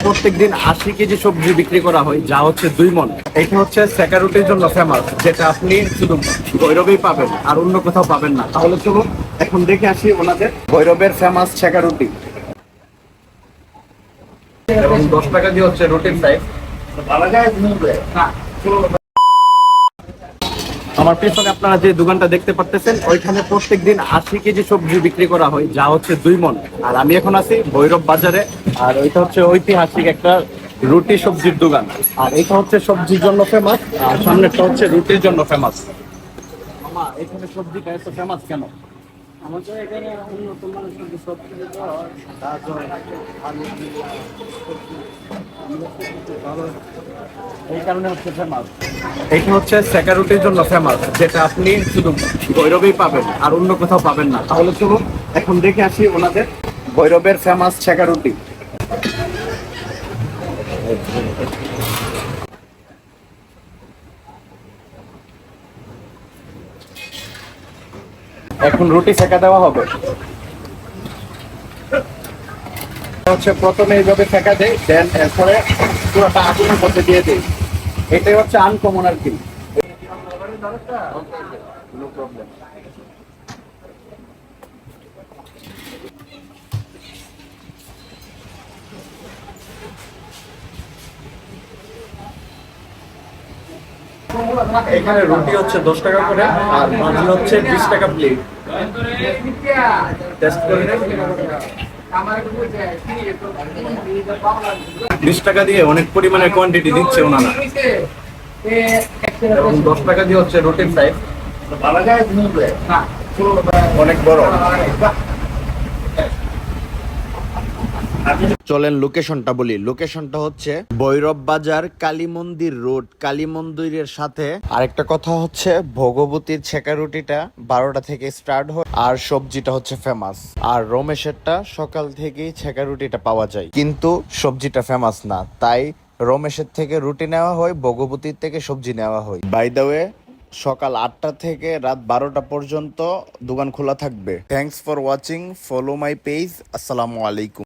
প্রত্যেকদিন 80 কেজি সবজি বিক্রি করা হয়, যা হচ্ছে 2 মণ। এটা হচ্ছে সেকা রুটির জন্য ফেমাস, যেটা আপনি শুধু ভৈরবেই পাবেন আর অন্য কোথাও পাবেন না। তাহলে চলুন এখন দেখে আসি ওনাদের ভৈরবের ফেমাস সেকা রুটি। এবং 10 টাকা দিয়ে হচ্ছে রুটির প্রাইস। আমার পেছনে আপনারা যে দোকানটা দেখতে পারতেছেন, ওইখানে প্রত্যেকদিন 80 কেজি সবজি বিক্রি করা হয়, যা হচ্ছে 2 মণ। আর আমি এখন আছি ভৈরব বাজারে। আর ওইটা হচ্ছে ঐতিহাসিক একটা রুটি সবজির দোকান। আর এটা হচ্ছে সবজির জন্য ফেমাস, আর সামনেরটা হচ্ছে রুটির জন্য ফেমাস। মামা, এখানে সবজিটা এত ফেমাস কেন? আমাদের এখানে উন্নত মানের সবজি সব কিছু দেওয়া হয়। গাজর, আলু, ভালো। এই কারণে হচ্ছে ফেমাস। এটা হচ্ছে সেকা রুটির জন্য ফেমাস, যেটা আপনি শুধু ভৈরবেই পাবেন আর অন্য কোথাও পাবেন না। তাহলে চলুন এখন দেখে আসি ওনাদের ভৈরবের ফেমাস সেকা রুটি। এখন রুটি সেকা দেওয়া হবে। হচ্ছে প্রথমে এইভাবে সেকা দেয়, দেন এরপরে পুরোটা আগুনের মধ্যে দিয়ে দেয়। এটাই হচ্ছে আনকমন আর কি। No problem. এখানে রুটি হচ্ছে 10 টাকা করে, আর ভাজি হচ্ছে 20 টাকা প্লেট। টেস্ট করে নেন। 20 টাকা দিয়ে অনেক পরিমাণে কোয়ান্টিটি দিচ্ছে ওনারা। এবং 10 টাকা দিয়ে হচ্ছে রুটির প্রাইস। অনেক বড়। চলেন লোকেশনটা বলি। লোকেশনটা হচ্ছে ভৈরব বাজার কালী মন্দির রোড। কালী মন্দিরের সাথে আরেকটা কথা হচ্ছে, ভগবতীর ছেঁকা রুটিটা 12টা থেকে স্টার্ট হয়, আর সবজিটা হচ্ছে ফেমাস। আর রমেশেরটা সকাল থেকেই ছেঁকা রুটিটা পাওয়া যায়, কিন্তু সবজিটা ফেমাস না, তাই রমেশের থেকে রুটি নেওয়া হয়, ভগবতীর থেকে সবজি নেওয়া হয়। বাই দ্য ওয়ে, সকাল 8টা থেকে রাত 12টা পর্যন্ত দোকান খোলা থাকবে। Thanks for watching, follow my page. আসসালামু আলাইকুম।